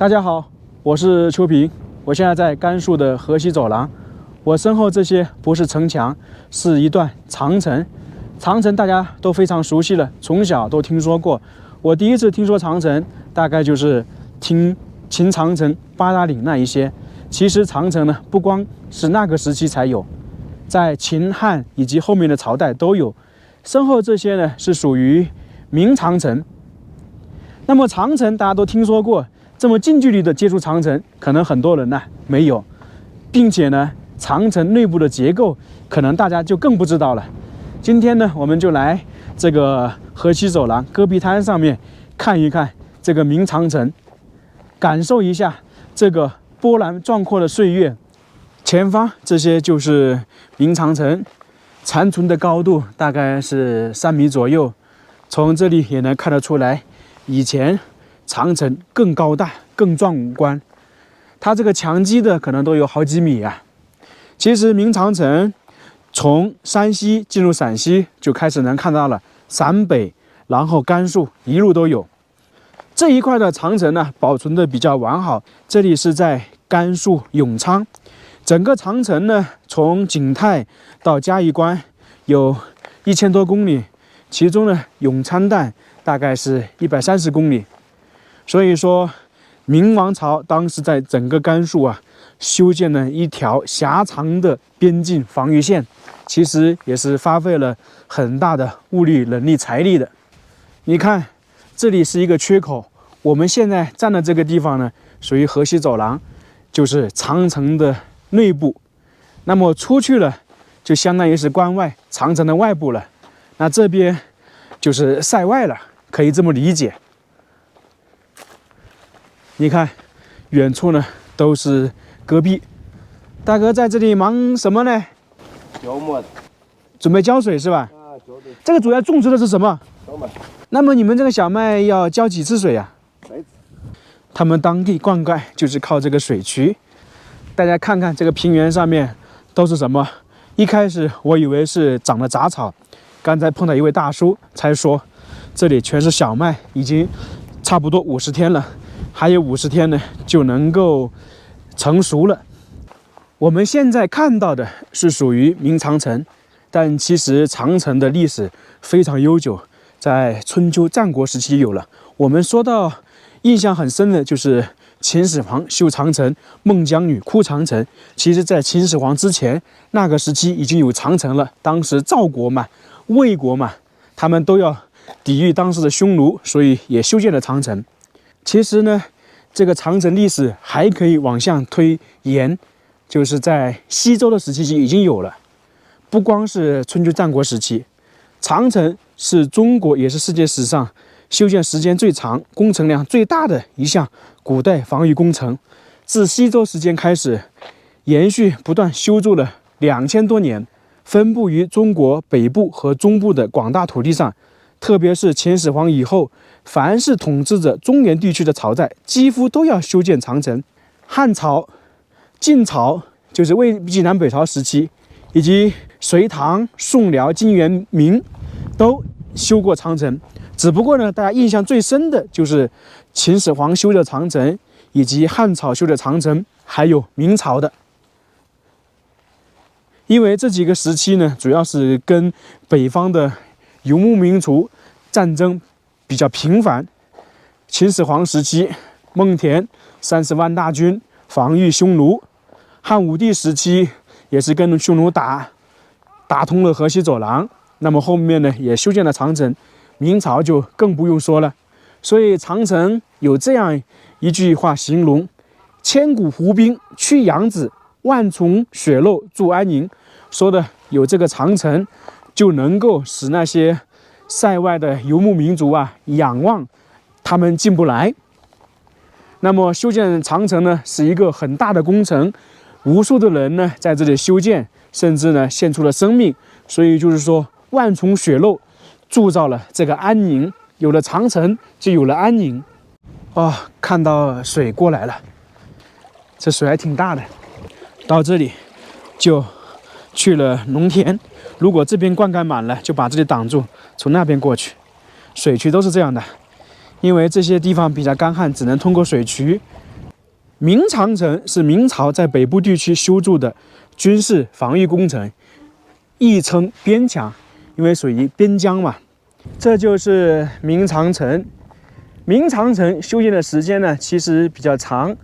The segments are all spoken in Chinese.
大家好，我是秋平，我现在在甘肃的河西走廊。我身后这些不是城墙，是一段长城。长城大家都非常熟悉了，从小都听说过。我第一次听说长城，大概就是听秦长城、八达岭那一些。其实长城呢，不光是那个时期才有，在秦汉以及后面的朝代都有。身后这些呢，是属于明长城。那么长城大家都听说过，这么近距离的接触长城，可能很多人呢没有，并且呢，长城内部的结构，可能大家就更不知道了。今天呢，我们就来这个河西走廊戈壁滩上面看一看这个明长城，感受一下这个波澜壮阔的岁月。前方这些就是明长城，残存的高度大概是3米左右。从这里也能看得出来，以前长城更高大、更壮观，它这个墙基的可能都有好几米啊。其实明长城从山西进入陕西就开始能看到了，陕北，然后甘肃一路都有。这一块的长城呢，保存的比较完好。这里是在甘肃永昌，整个长城呢，从景泰到嘉峪关有1000多公里，其中呢，永昌段大概是130公里。所以说，明王朝当时在整个甘肃啊，修建了一条狭长的边境防御线，其实也是花费了很大的物力、人力、财力的。你看，这里是一个缺口，我们现在站的这个地方呢，属于河西走廊，就是长城的内部。那么出去了，就相当于是关外长城的外部了。那这边就是塞外了，可以这么理解。你看，远处呢都是戈壁。大哥在这里忙什么呢？浇麦，准备浇水是吧？啊，浇的这个主要种植的是什么？小麦，那么你们这个小麦要浇几次水啊？3次。他们当地灌溉就是靠这个水渠。大家看看这个平原上面都是什么？一开始我以为是长了杂草，刚才碰到一位大叔才说，这里全是小麦，已经差不多50天了，还有50天呢就能够成熟了。我们现在看到的是属于明长城，但其实长城的历史非常悠久，在春秋战国时期有了。我们说到印象很深的就是秦始皇修长城，孟姜女哭长城。其实在秦始皇之前，那个时期已经有长城了。当时赵国嘛、魏国嘛，他们都要抵御当时的匈奴，所以也修建了长城。其实呢，这个长城历史还可以往下推延，就是在西周的时期就已经有了。不光是春秋战国时期，长城是中国也是世界史上修建时间最长、工程量最大的一项古代防御工程。自西周时间开始，延续不断修筑了2000多年，分布于中国北部和中部的广大土地上。特别是秦始皇以后，凡是统治着中原地区的朝代，几乎都要修建长城。汉朝、晋朝就是魏晋南北朝时期，以及隋唐、宋辽、金元明都修过长城。只不过呢，大家印象最深的就是秦始皇修的长城，以及汉朝修的长城，还有明朝的。因为这几个时期呢，主要是跟北方的游牧民族战争比较频繁。秦始皇时期，孟田30万大军防御匈奴；汉武帝时期也是跟匈奴打通了河西走廊。那么后面呢，也修建了长城。明朝就更不用说了。所以长城有这样一句话形容：千古胡兵驱杨子，万重血肉筑安宁。说的有这个长城，就能够使那些塞外的游牧民族啊仰望，他们进不来。那么修建长城呢，是一个很大的工程，无数的人呢在这里修建，甚至呢献出了生命。所以就是说，万重血肉铸造了这个安宁。有了长城，就有了安宁。哦，看到水过来了，这水还挺大的。到这里就去了农田，如果这边灌溉满了，就把这里挡住，从那边过去。水渠都是这样的，因为这些地方比较干旱，只能通过水渠明长城是明朝在北部地区修筑的军事防御工程，亦称边墙，因为属于边疆嘛。这就是明长城。明长城修建的时间呢，其实比较长。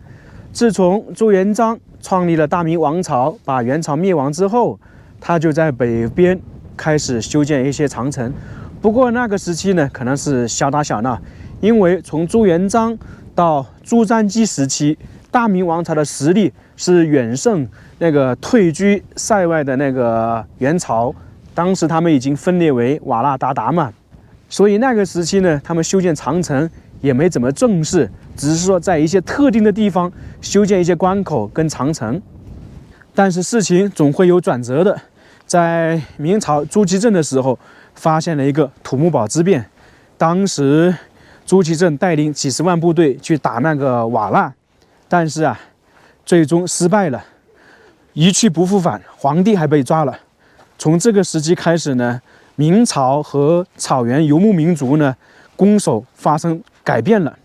自从朱元璋创立了大明王朝，把元朝灭亡之后，他就在北边开始修建一些长城。不过那个时期呢，可能是小打小闹，因为从朱元璋到朱瞻基时期，大明王朝的实力是远胜那个退居塞外的那个元朝。当时他们已经分裂为瓦剌鞑靼嘛，所以那个时期呢，他们修建长城也没怎么正视，只是说在一些特定的地方修建一些关口跟长城。但是事情总会有转折的。在明朝朱祁镇的时候，发现了一个土木堡之变。当时朱祁镇带领几十万部队去打那个瓦剌，但是啊，最终失败了，一去不复返，皇帝还被抓了。从这个时期开始呢，明朝和草原游牧民族呢攻守发生改变了。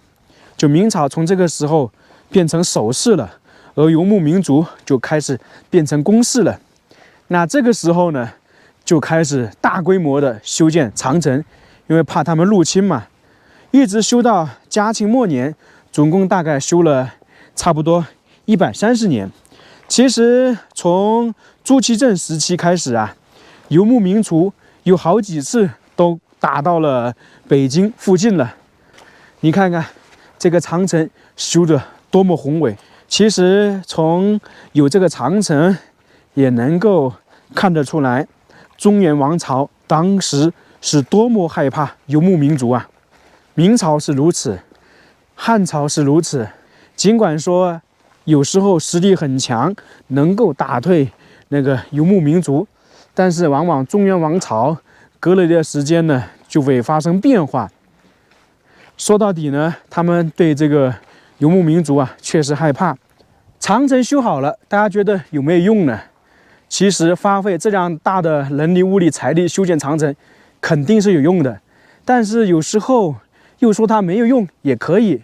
就明朝从这个时候变成守势了，而游牧民族就开始变成攻势了。那这个时候呢，就开始大规模的修建长城，因为怕他们入侵嘛。一直修到嘉庆末年，总共大概修了差不多130年。其实从朱祁镇时期开始啊，游牧民族有好几次都打到了北京附近了。你看看这个长城修得多么宏伟！其实从有这个长城，也能够看得出来，中原王朝当时是多么害怕游牧民族啊！明朝是如此，汉朝是如此。尽管说有时候实力很强，能够打退那个游牧民族，但是往往中原王朝隔了一段时间呢，就会发生变化。说到底呢，他们对这个游牧民族啊，确实害怕。长城修好了，大家觉得有没有用呢？其实花费这样大的人力、物力、财力修建长城，肯定是有用的。但是有时候又说它没有用，也可以。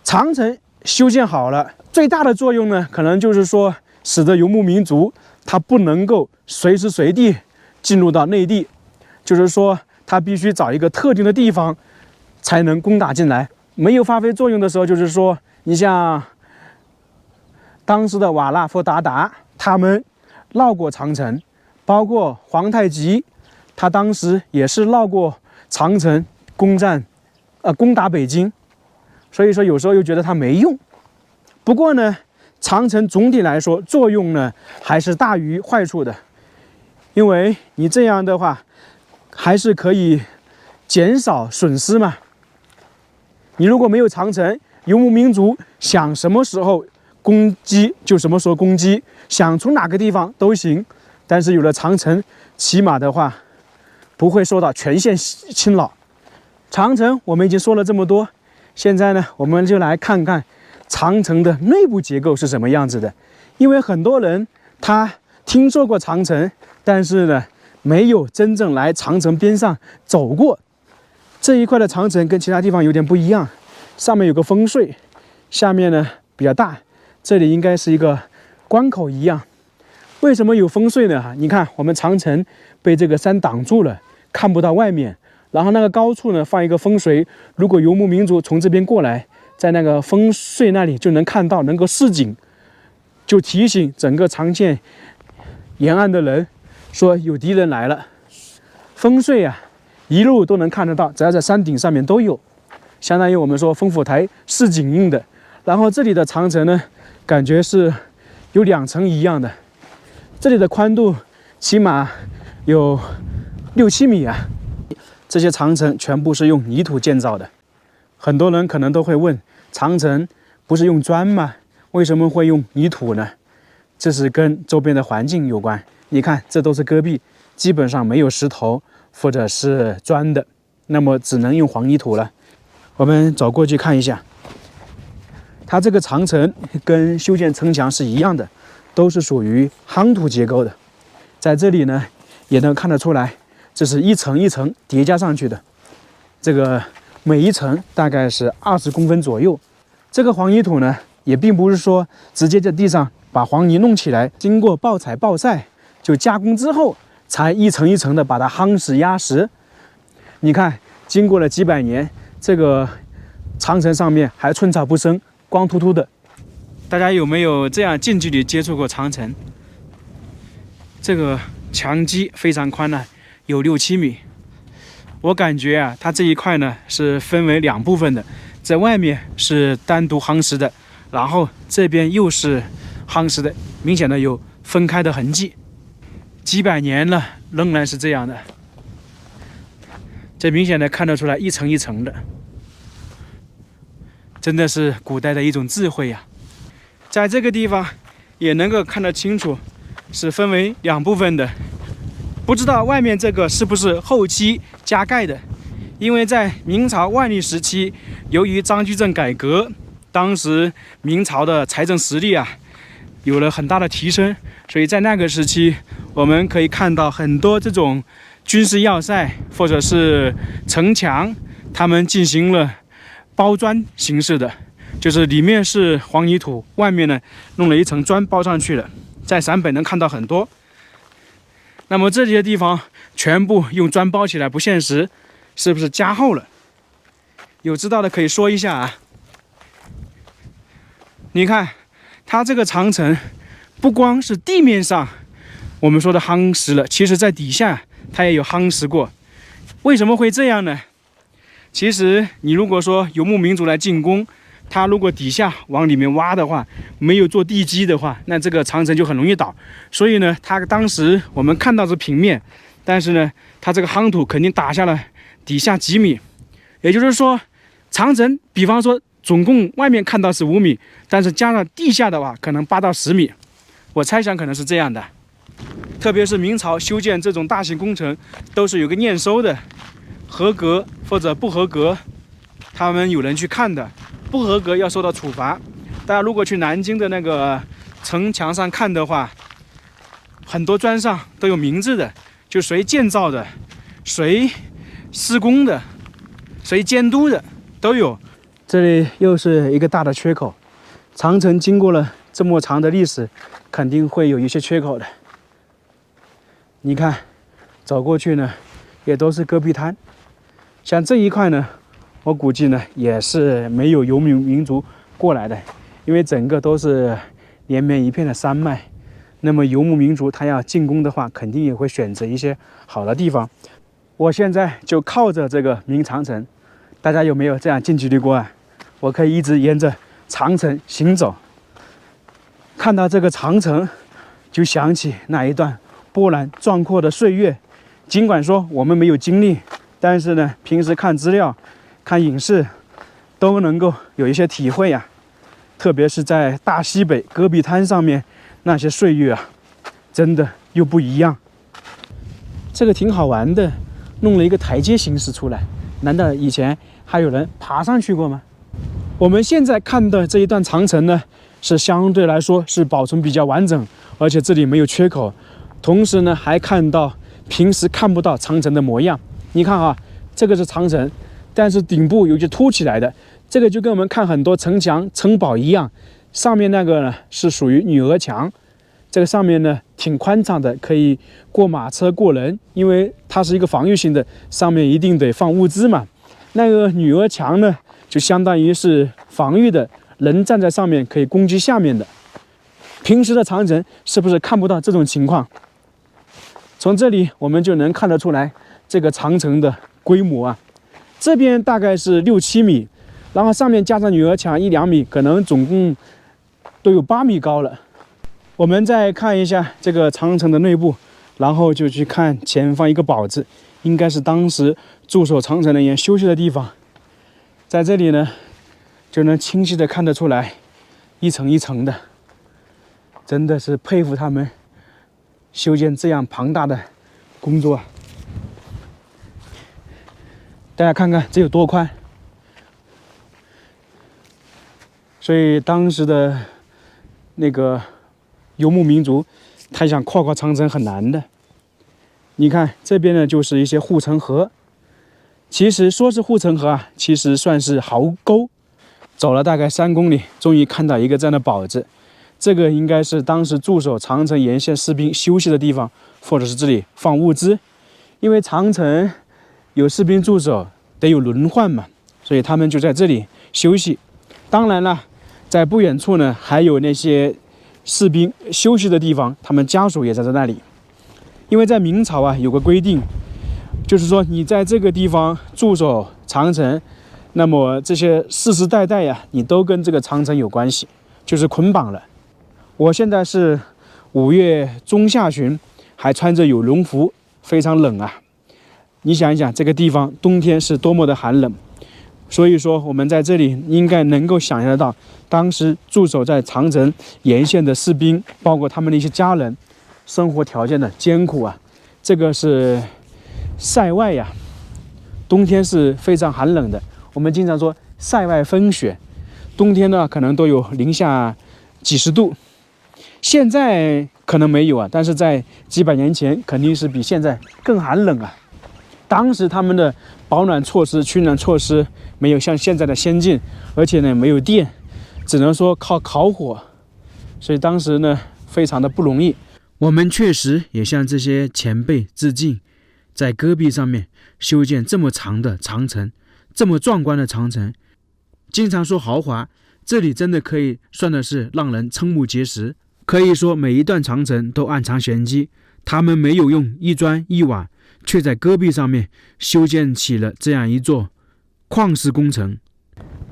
长城修建好了，最大的作用呢，可能就是说，使得游牧民族它不能够随时随地进入到内地，就是说，它必须找一个特定的地方才能攻打进来。没有发挥作用的时候，就是说，你像当时的瓦剌和鞑靼，他们绕过长城，包括皇太极，他当时也是绕过长城攻打北京。所以说有时候又觉得它没用。不过呢，长城总体来说作用呢还是大于坏处的，因为你这样的话还是可以减少损失嘛。你如果没有长城，游牧民族想什么时候攻击就什么时候攻击，想从哪个地方都行。但是有了长城，起码的话不会受到全线侵扰。长城我们已经说了这么多，现在呢，我们就来看看长城的内部结构是什么样子的。因为很多人他听说过长城，但是呢，没有真正来长城边上走过。这一块的长城跟其他地方有点不一样，上面有个烽燧，下面呢比较大，这里应该是一个关口一样。为什么有烽燧呢？你看我们长城被这个山挡住了，看不到外面。然后那个高处呢放一个烽燧，如果游牧民族从这边过来，在那个烽燧那里就能看到，能够示警，就提醒整个长线沿岸的人说有敌人来了。烽燧啊，一路都能看得到，只要在山顶上面都有，相当于我们说烽火台示警用的。然后这里的长城呢，感觉是有2层一样的，这里的宽度起码有6、7米啊。这些长城全部是用泥土建造的。很多人可能都会问，长城不是用砖吗？为什么会用泥土呢？这是跟周边的环境有关。你看，这都是戈壁，基本上没有石头或者是砖的，那么只能用黄泥土了。我们走过去看一下，它这个长城跟修建城墙是一样的，都是属于夯土结构的。在这里呢，也能看得出来，这是一层一层叠加上去的，这个每一层大概是20公分左右。这个黄泥土呢，也并不是说直接在地上把黄泥弄起来，经过暴采暴晒，就加工之后才一层一层的把它夯实压实。你看，经过了几百年，这个长城上面还寸草不生，光秃秃的。大家有没有这样近距离接触过长城？这个墙基非常宽呢，有6、7米。我感觉啊，它这一块呢是分为2部分的，在外面是单独夯实的，然后这边又是夯实的，明显的有分开的痕迹。几百年了，仍然是这样的。这明显的看得出来一层一层的，真的是古代的一种智慧呀。在这个地方也能够看得清楚，是分为2部分的。不知道外面这个是不是后期加盖的？因为在明朝万历时期，由于张居正改革，当时明朝的财政实力啊有了很大的提升，所以在那个时期，我们可以看到很多这种军事要塞或者是城墙，他们进行了包砖形式的，就是里面是黄泥土，外面呢弄了一层砖包上去了。在陕北能看到很多。那么这些地方全部用砖包起来不现实，是不是加厚了？有知道的可以说一下啊。你看，它这个长城不光是地面上我们说的夯实了，其实在底下它也有夯实过。为什么会这样呢？其实你如果说游牧民族来进攻，它如果底下往里面挖的话，没有做地基的话，那这个长城就很容易倒。所以呢，它当时我们看到是平面，但是呢，它这个夯土肯定打下了底下几米。也就是说，长城比方说总共外面看到是5米，但是加上地下的话，可能8到10米。我猜想可能是这样的。特别是明朝修建这种大型工程，都是有个验收的，合格或者不合格，他们有人去看的。不合格要受到处罚。大家如果去南京的那个城墙上看的话，很多砖上都有名字的，就谁建造的、谁施工的、谁监督的都有。这里又是一个大的缺口。长城经过了这么长的历史，肯定会有一些缺口的。你看，走过去呢，也都是戈壁滩。像这一块呢，我估计呢也是没有游牧民族过来的，因为整个都是连绵一片的山脉。那么游牧民族他要进攻的话，肯定也会选择一些好的地方。我现在就靠着这个明长城，大家有没有这样近距离过啊？我可以一直沿着长城行走，看到这个长城，就想起那一段波澜壮阔的岁月。尽管说我们没有经历，但是呢，平时看资料、看影视，都能够有一些体会啊。特别是在大西北戈壁滩上面，那些岁月啊，真的又不一样。这个挺好玩的，弄了一个台阶形式出来。难道以前还有人爬上去过吗？我们现在看的这一段长城呢，是相对来说是保存比较完整，而且这里没有缺口。同时呢，还看到平时看不到长城的模样。你看啊，这个是长城，但是顶部有些凸起来的，这个就跟我们看很多城墙、城堡一样。上面那个呢是属于女儿墙，这个上面呢挺宽敞的，可以过马车、过人，因为它是一个防御性的，上面一定得放物资嘛。那个女儿墙呢，就相当于是防御的，人站在上面可以攻击下面的。平时的长城是不是看不到这种情况？从这里我们就能看得出来这个长城的规模啊。这边大概是6、7米，然后上面加上女儿墙1、2米，可能总共都有8米高了。我们再看一下这个长城的内部，然后就去看前方一个堡字，应该是当时驻守长城人员休息的地方。在这里呢，就能清晰的看得出来，一层一层的，真的是佩服他们修建这样庞大的工作啊！大家看看这有多宽。所以当时的那个游牧民族，他想跨过长城很难的。你看这边呢，就是一些护城河。其实说是护城河啊，其实算是壕沟。走了大概3公里，终于看到一个这样的堡子。这个应该是当时驻守长城沿线士兵休息的地方，或者是这里放物资。因为长城有士兵驻守，得有轮换嘛，所以他们就在这里休息。当然了，在不远处呢，还有那些士兵休息的地方，他们家属也在那里。因为在明朝啊，有个规定，就是说你在这个地方驻守长城，那么这些世世代代呀，你都跟这个长城有关系，就是捆绑了。我现在是5月中下旬，还穿着羽绒服，非常冷啊。你想一想，这个地方冬天是多么的寒冷。所以说，我们在这里应该能够想象得到，当时驻守在长城沿线的士兵，包括他们的一些家人，生活条件的艰苦啊。这个是塞外呀，冬天是非常寒冷的。我们经常说塞外风雪，冬天呢可能都有零下几十度。现在可能没有啊，但是在几百年前肯定是比现在更寒冷啊。当时他们的保暖措施、取暖措施没有像现在的先进，而且呢没有电，只能说靠烤火，所以当时呢非常的不容易。我们确实也向这些前辈致敬，在戈壁上面修建这么长的长城，这么壮观的长城。经常说豪华，这里真的可以算的是让人瞠目结舌。可以说每一段长城都暗藏玄机，他们没有用一砖一瓦，却在戈壁上面修建起了这样一座旷世工程。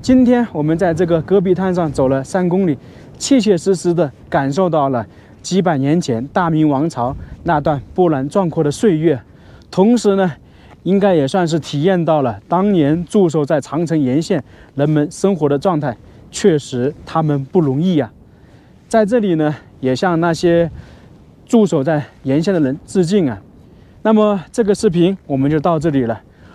今天我们在这个戈壁滩上走了3公里，切切实实的感受到了几百年前大明王朝那段波澜壮阔的岁月，同时呢，应该也算是体验到了当年驻守在长城沿线人们生活的状态，确实他们不容易啊。在这里呢，也向那些驻守在沿线的人致敬啊。那么这个视频我们就到这里了。